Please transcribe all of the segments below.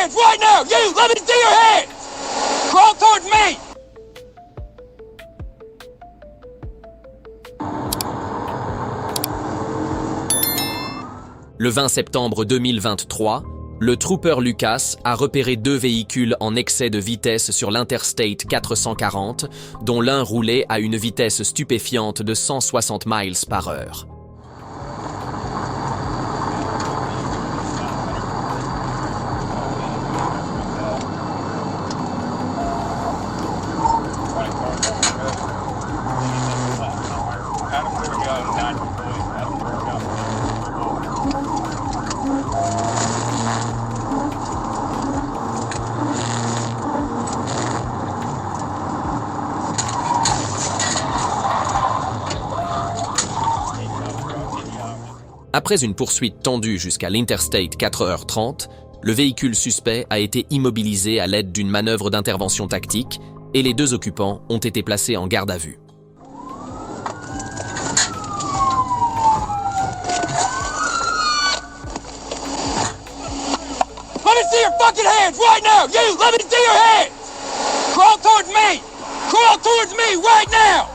hands right now! You! Let me see your hands! Crawl towards me! Le 20 septembre 2023, le trooper Lucas a repéré 2 véhicules en excès de vitesse sur l'Interstate 440, dont l'un roulait à une vitesse stupéfiante de 160 miles par heure. Après une poursuite tendue jusqu'à l'Interstate 4h30, le véhicule suspect a été immobilisé à l'aide d'une manœuvre d'intervention tactique et les 2 occupants ont été placés en garde à vue. Let me see your fucking hands right now! You! Let me see your hands! Crawl towards me! Crawl towards me right now!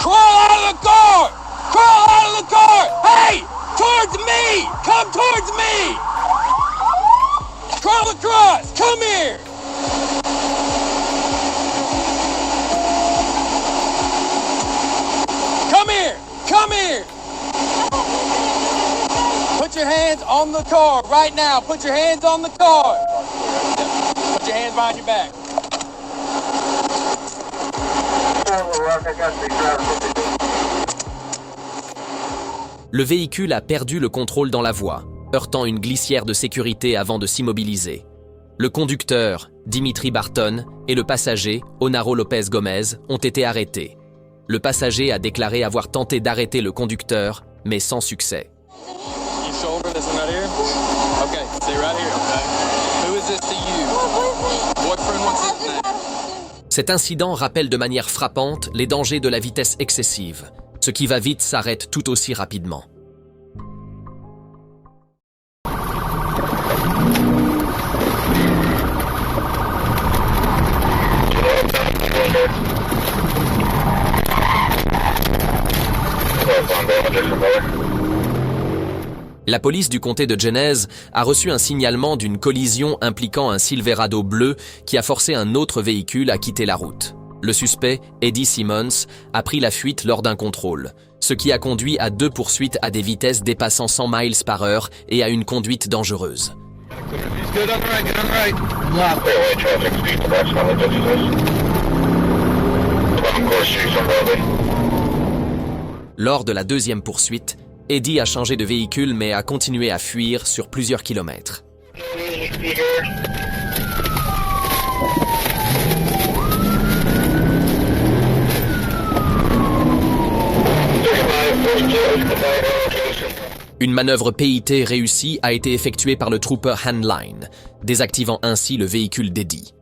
Crawl out of the car! Crawl out of the car! Hey! Towards me! Come towards me! Crawl across! Come here! Come here! Come here! Put your hands on the car right now. Put your hands on the car. Put your hands behind your back. Le véhicule a perdu le contrôle dans la voie, heurtant une glissière de sécurité avant de s'immobiliser. Le conducteur, Dimitri Barton, et le passager, Onaro Lopez Gomez, ont été arrêtés. Le passager a déclaré avoir tenté d'arrêter le conducteur, mais sans succès. Cet incident rappelle de manière frappante les dangers de la vitesse excessive. Ce qui va vite s'arrête tout aussi rapidement. La police du comté de Jenez a reçu un signalement d'une collision impliquant un Silverado bleu qui a forcé un autre véhicule à quitter la route. Le suspect, Eddie Simmons, a pris la fuite lors d'un contrôle, ce qui a conduit à 2 poursuites à des vitesses dépassant 100 miles par heure et à une conduite dangereuse. Lors de la 2e poursuite, Eddie a changé de véhicule mais a continué à fuir sur plusieurs kilomètres. Une manœuvre PIT réussie a été effectuée par le trooper Handline, désactivant ainsi le véhicule d'Eddie.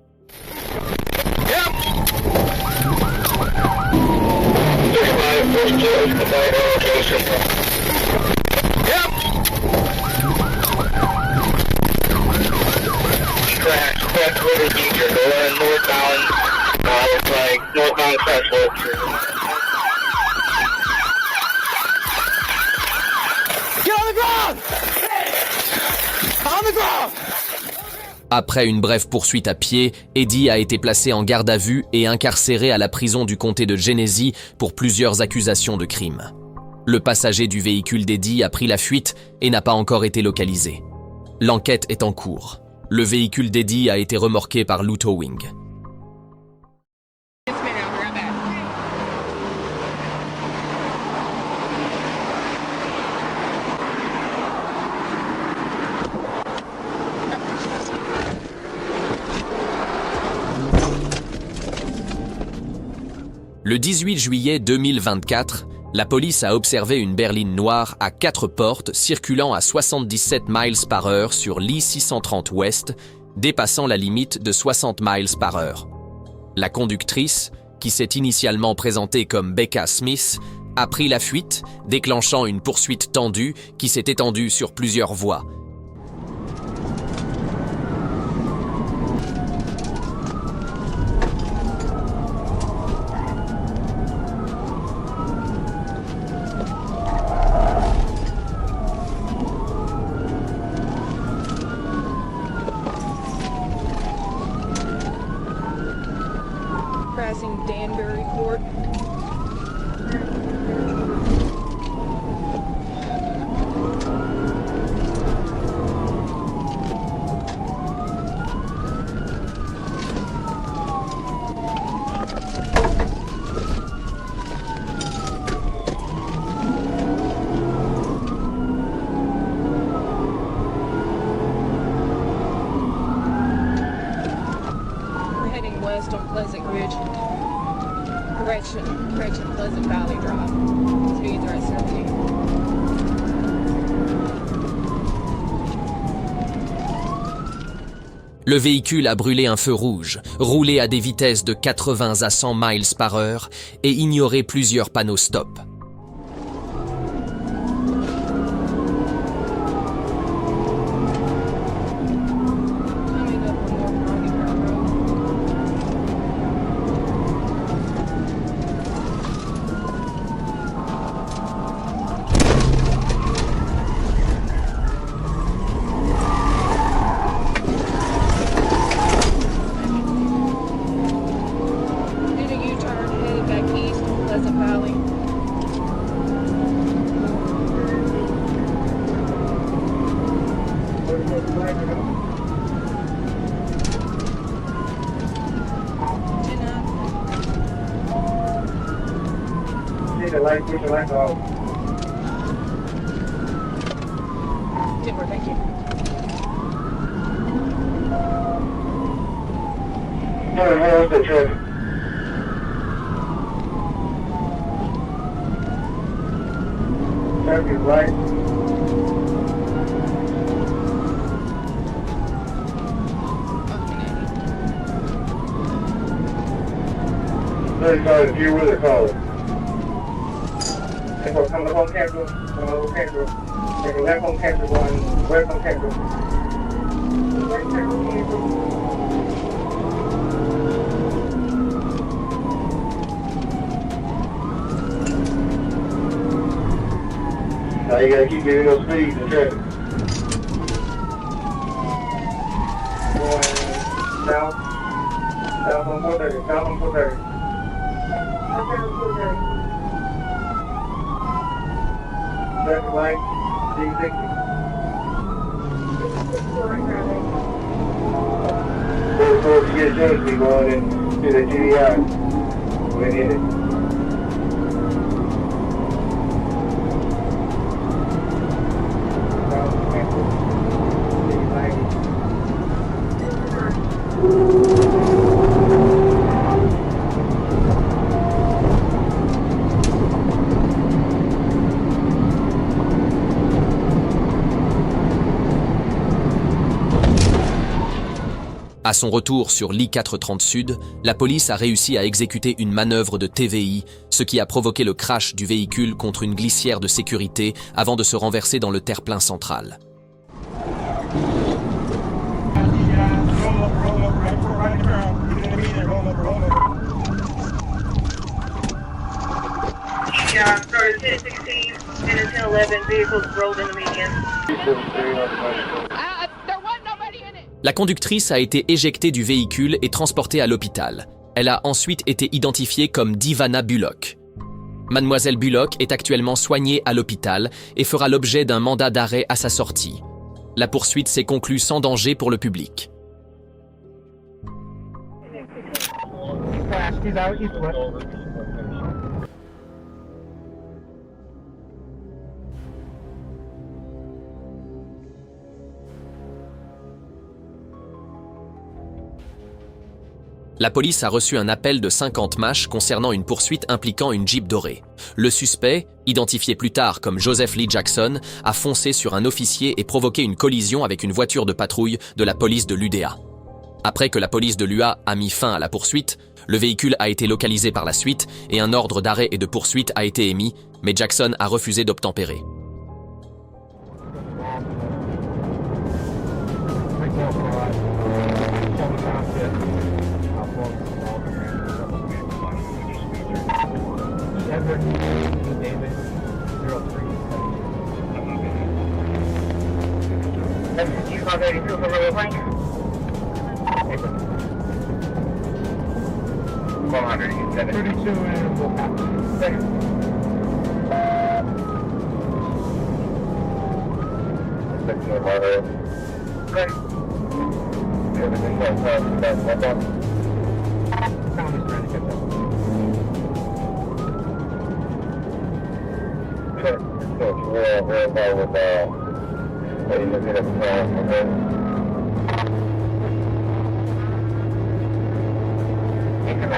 Après une brève poursuite à pied, Eddie a été placé en garde à vue et incarcéré à la prison du comté de Genesee pour plusieurs accusations de crime. Le passager du véhicule d'Eddie a pris la fuite et n'a pas encore été localisé. L'enquête est en cours. Le véhicule d'Eddie a été remorqué par Lou Towing. Le 18 juillet 2024, la police a observé une berline noire à 4 portes circulant à 77 miles par heure sur l'I-630 Ouest, dépassant la limite de 60 miles par heure. La conductrice, qui s'est initialement présentée comme Becca Smith, a pris la fuite, déclenchant une poursuite tendue qui s'est étendue sur plusieurs voies. Correction Pleasant Valley Drive. Speeds are at 70. Le véhicule a brûlé un feu rouge, roulé à des vitesses de 80 à 100 miles par heure et ignoré plusieurs panneaux stop. Push the lights off. Timber, thank you. Where's the traffic? Traffic light. If you were the caller. Come to home capital, take a left home capital, going west home capital. Now you gotta keep getting those speeds in traffic. Going south on 430, south on 430. Traffic light, D60. Towards the James, we going into the GDI. We need it. À son retour sur l'I-430 Sud, la police a réussi à exécuter une manœuvre de TVI, ce qui a provoqué le crash du véhicule contre une glissière de sécurité avant de se renverser dans le terre-plein central. Started 10:16 and at 10:11 vehicles rolled in the median. La conductrice a été éjectée du véhicule et transportée à l'hôpital. Elle a ensuite été identifiée comme Divana Bullock. Mademoiselle Bullock est actuellement soignée à l'hôpital et fera l'objet d'un mandat d'arrêt à sa sortie. La poursuite s'est conclue sans danger pour le public. La police a reçu un appel de 50 MASH concernant une poursuite impliquant une Jeep dorée. Le suspect, identifié plus tard comme Joseph Lee Jackson, a foncé sur un officier et provoqué une collision avec une voiture de patrouille de la police de l'UDA. Après que la police de l'UA a mis fin à la poursuite, le véhicule a été localisé par la suite et un ordre d'arrêt et de poursuite a été émis, mais Jackson a refusé d'obtempérer.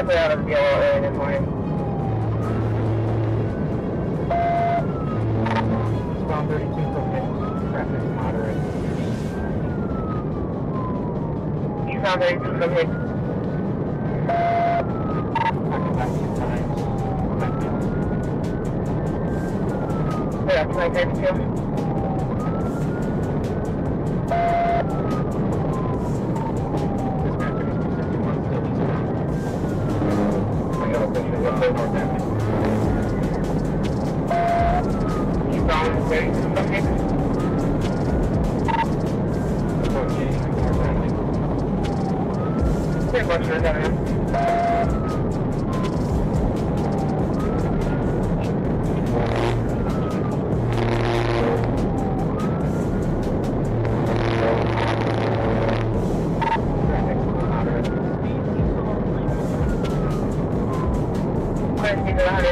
Out of the yellow area this morning. ready to come in. Yeah, can I take it, Jim? I got a picture of the more damage. You found ready to come in? Pretty much right now, man.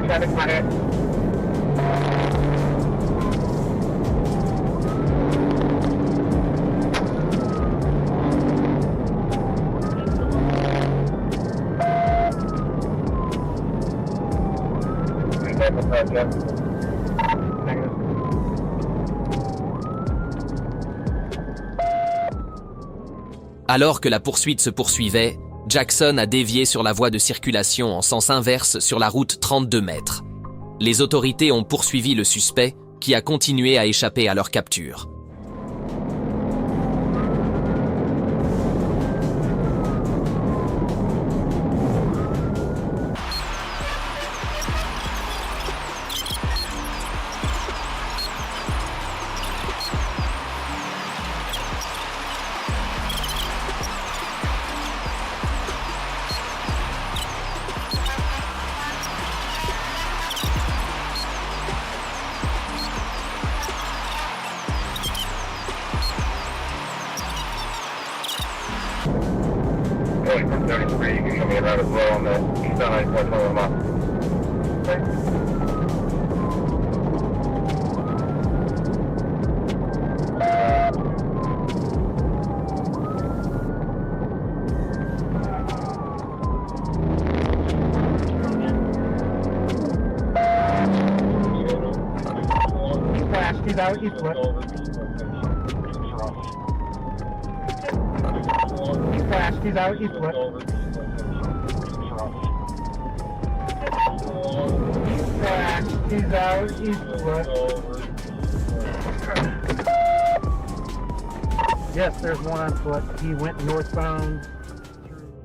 Traffic moderate. Alors que la poursuite se poursuivait, Jackson a dévié sur la voie de circulation en sens inverse sur la route 32 mètres. Les autorités ont poursuivi le suspect, qui a continué à échapper à leur capture. Going from 33, you can show me around as well on the eastbound 94 mile. Okay. He's out, he's what? He's out, he's what? He's out, he's what? Yes, there's one on foot. He went northbound.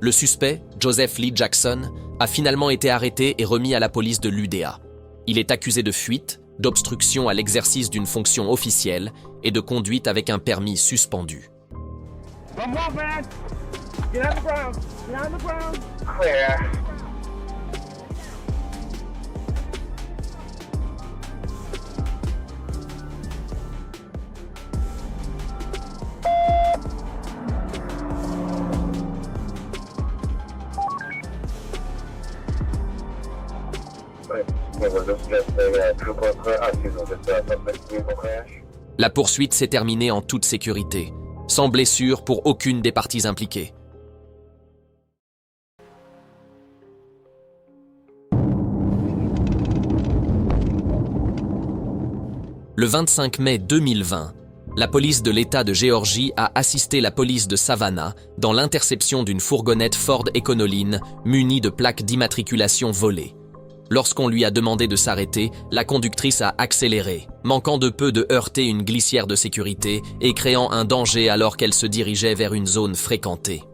Le suspect, Joseph Lee Jackson, a finalement été arrêté et remis à la police de l'UDA. Il est accusé de fuite, d'obstruction à l'exercice d'une fonction officielle et de conduite avec un permis suspendu. One more, man! Get on the ground! Get on the ground! Clear. La poursuite s'est terminée en toute sécurité, sans blessure pour aucune des parties impliquées. Le 25 mai 2020, la police de l'État de Géorgie a assisté la police de Savannah dans l'interception d'une fourgonnette Ford Econoline munie de plaques d'immatriculation volées. Lorsqu'on lui a demandé de s'arrêter, la conductrice a accéléré, manquant de peu de heurter une glissière de sécurité et créant un danger alors qu'elle se dirigeait vers une zone fréquentée.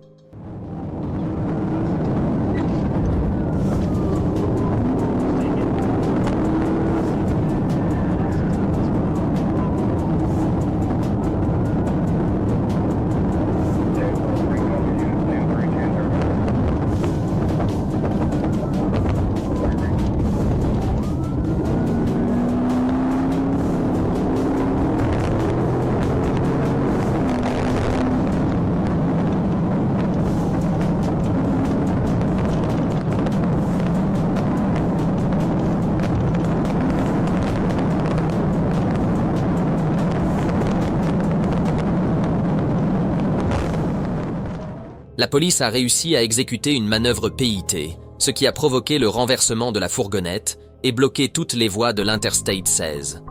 La police a réussi à exécuter une manœuvre PIT, ce qui a provoqué le renversement de la fourgonnette et bloqué toutes les voies de l'Interstate 16.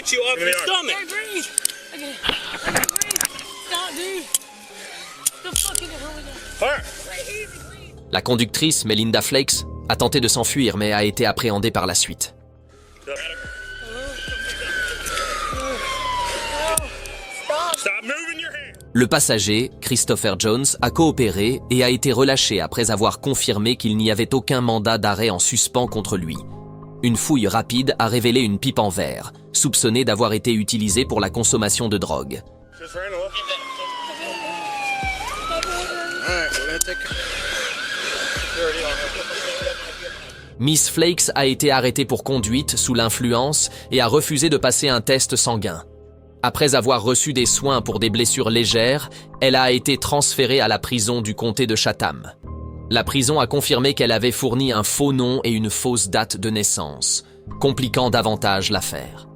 get you off your stomach. I can't breathe. I can't breathe. Stop, dude. The fuck in the hell with that? Fire. Like, easy, please. La conductrice, Melinda Flakes, a tenté de s'enfuir mais a été appréhendée par la suite. Stop moving your hand. Le passager, Christopher Jones, a coopéré et a été relâché après avoir confirmé qu'il n'y avait aucun mandat d'arrêt en suspens contre lui. Une fouille rapide a révélé une pipe en verre, soupçonnée d'avoir été utilisée pour la consommation de drogue. Just ran off. Miss Flakes a été arrêtée pour conduite sous l'influence et a refusé de passer un test sanguin. Après avoir reçu des soins pour des blessures légères, elle a été transférée à la prison du comté de Chatham. La prison a confirmé qu'elle avait fourni un faux nom et une fausse date de naissance, compliquant davantage l'affaire.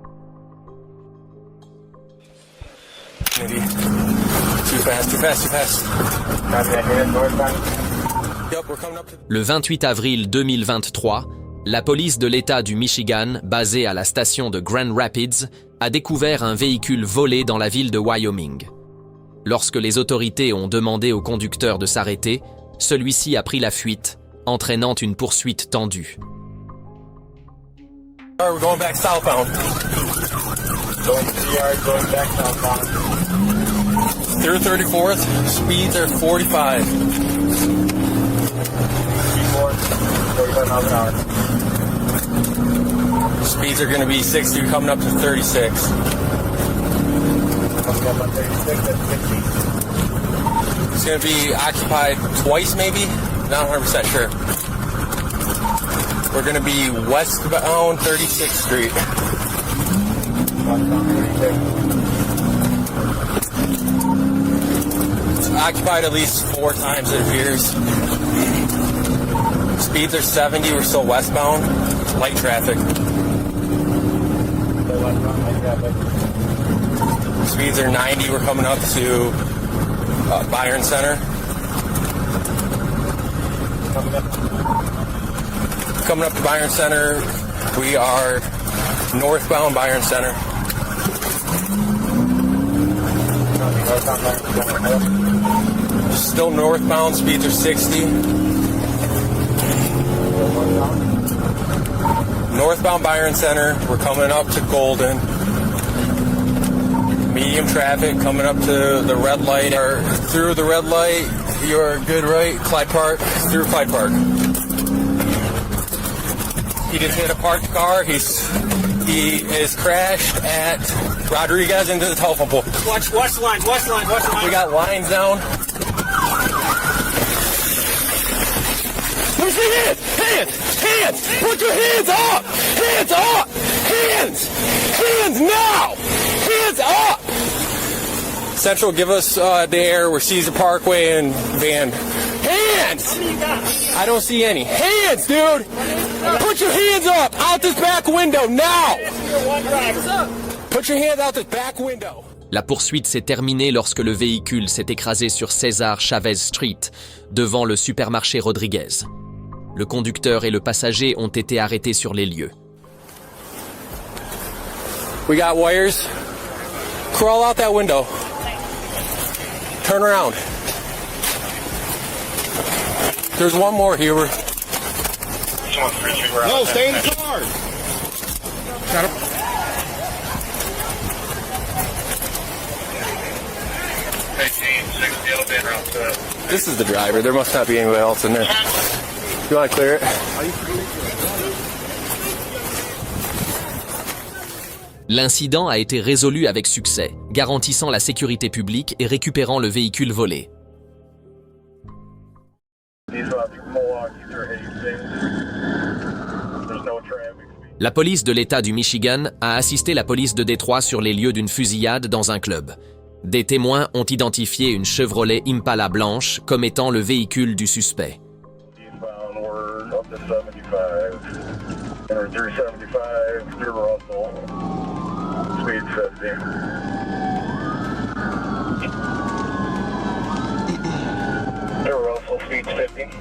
Le 28 avril 2023, la police de l'État du Michigan, basée à la station de Grand Rapids, a découvert un véhicule volé dans la ville de Wyoming. Lorsque les autorités ont demandé au conducteur de s'arrêter, celui-ci a pris la fuite, entraînant une poursuite tendue. We're going back southbound. Going 3 yards, going back southbound. Through 34th, speeds are 45. 45 miles an hour. Speeds are going to be 60, coming up to 36. Coming up on 36, that's 60. It's going to be occupied twice, maybe? Not 100% sure. We're going to be westbound 36th Street. Westbound 36. It's occupied at least 4 times, it appears. Speeds are 70, we're still westbound. Light traffic. Speeds are 90, we're coming up to Byron Center. Coming up to Byron Center, we are northbound Byron Center. Still northbound, speeds are 60. Northbound Byron Center, we're coming up to Golden. Medium traffic coming up to the red light, or through the red light, you're good right, Clyde Park, through Clyde Park. He just hit a parked car, he is crashed at Rodriguez into the telephone pole. Watch the lines, watch the lines, watch the lines. We got lines down. Push your hands! Hands! Hands! Put your hands up! Hands up! Hands! Hands now! Hands up! Central, give us the air. We're Caesar Parkway and Van. Hands! I don't see any. Hands, dude! Put your hands up! Out this back window now! Put your hands out this back window. La poursuite s'est terminée lorsque le véhicule s'est écrasé sur César Chavez Street, devant le supermarché Rodriguez. Le conducteur et le passager ont été arrêtés sur les lieux. We got wires. Crawl out that window. Turn around. There's one more, Huber. No, stay in the car. Got him. This is the driver. There must not be anybody else in there. You want to clear it? L'incident a été résolu avec succès, garantissant la sécurité publique et récupérant le véhicule volé. La police de l'État du Michigan a assisté la police de Détroit sur les lieux d'une fusillade dans un club. Des témoins ont identifié une Chevrolet Impala blanche comme étant le véhicule du suspect. Speed 50. Russell, speed 50.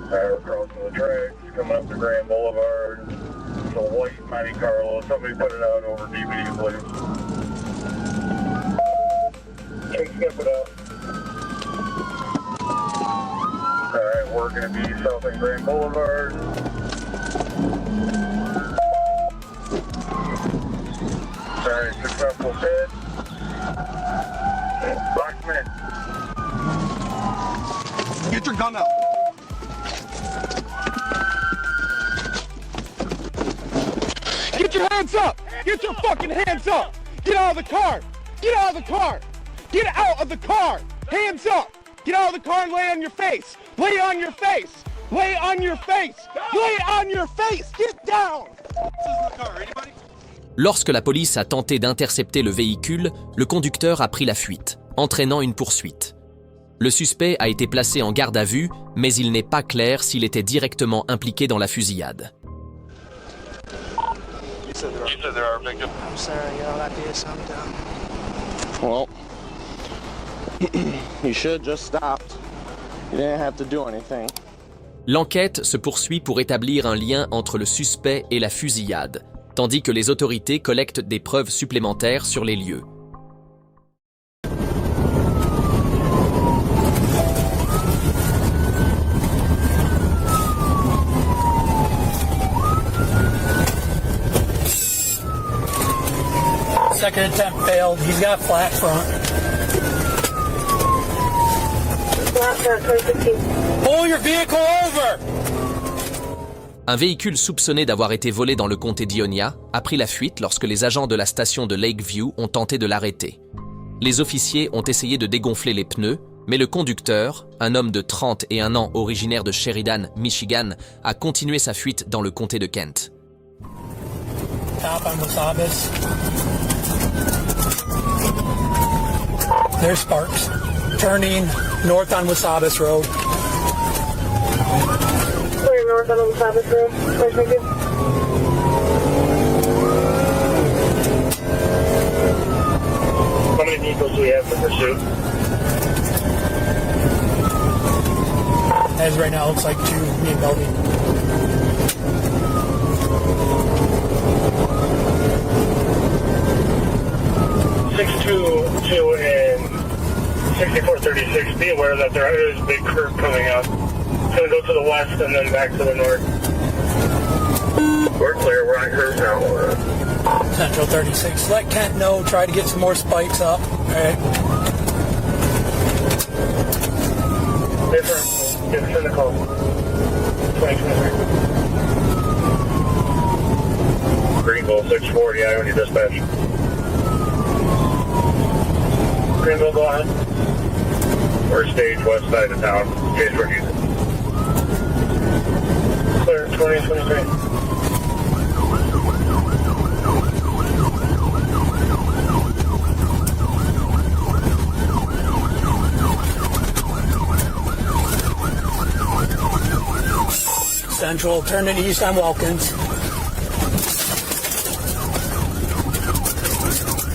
Alright, we're crossing the tracks, coming up to Grand Boulevard, a white Monte Carlo. Somebody put it out over DVD, please. Take skip it out. Alright, we're going to be south of Grand Boulevard. Alright, successful hit. Locksman. Get your gun out. Get your hands up! Get your fucking hands up! Get out of the car! Get out of the car! Get out of the car! Hands up! Get out of the car and lay on your face! Lay on your face! Lay on your face! Lay on your face! Get down! Lorsque la police a tenté d'intercepter le véhicule, le conducteur a pris la fuite, entraînant une poursuite. Le suspect a été placé en garde à vue, mais il n'est pas clair s'il était directement impliqué dans la fusillade. I'm sorry, y'all. I did something dumb. Well, you should just stopped. You didn't have to do anything. L'enquête se poursuit pour établir un lien entre le suspect et la fusillade, tandis que les autorités collectent des preuves supplémentaires sur les lieux. Second attempt failed. He's got flat front. Flat front, 2015. Pull your vehicle over! Un véhicule soupçonné d'avoir été volé dans le comté d'Ionia a pris la fuite lorsque les agents de la station de Lakeview ont tenté de l'arrêter. Les officiers ont essayé de dégonfler les pneus, mais le conducteur, un homme de 31 ans originaire de Sheridan, Michigan, a continué sa fuite dans le comté de Kent. Top on Wasabas. There's Sparks. Turning north on Wasabas Road. Clear north on Wasabas Road. 2015. How many vehicles do we have in pursuit? As right now, it looks like 2 me and Belby. and 6436. Be aware that there is a big curve coming up. It's going to go to the west and then back to the north. We're clear. We're on curve now. Central 36. Let Kent know. Try to get some more spikes up. All right. Different. Get us in the call. 2023. Greenville 640. Ione dispatch. Greenville, go ahead. We're stage west side of town. Case we're using. Clear 2023. Central, turning east on Wilkins.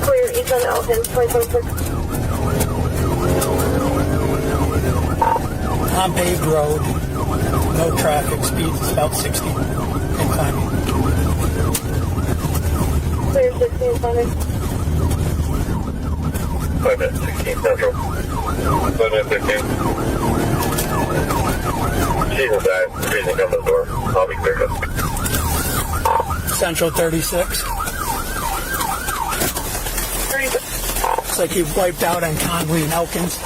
Clear east on Elkins, 2026. On paved road. No traffic. Speed is about 60. And climbing. Clear 16, Sunday. 5 at 16 Central. 5 at 15. She will die. Freezing on the door. I'll be clear. Central 36. Looks like he wiped out on Conway and Elkins.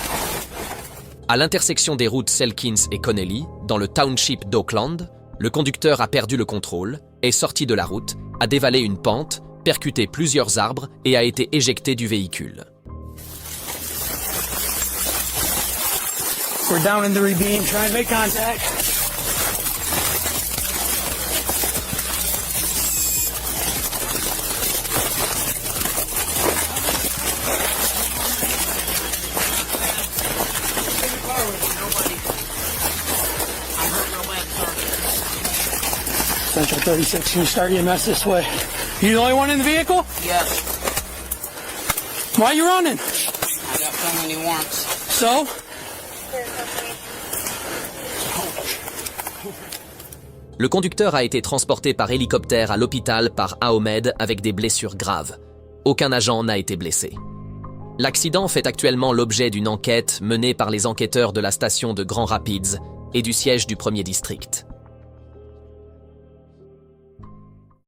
À l'intersection des routes Selkins et Connelly, dans le township d'Oakland, le conducteur a perdu le contrôle, est sorti de la route, a dévalé une pente, percuté plusieurs arbres et a été éjecté du véhicule. We're down in the ravine, trying to make contact. Central 36, can you start EMS this way? You the only one in the vehicle? Yes. Why are you running? I got so many warrants. So? Le conducteur a été transporté par hélicoptère à l'hôpital par Ahmed avec des blessures graves. Aucun agent n'a été blessé. L'accident fait actuellement l'objet d'une enquête menée par les enquêteurs de la station de Grand Rapids et du siège du 1er district.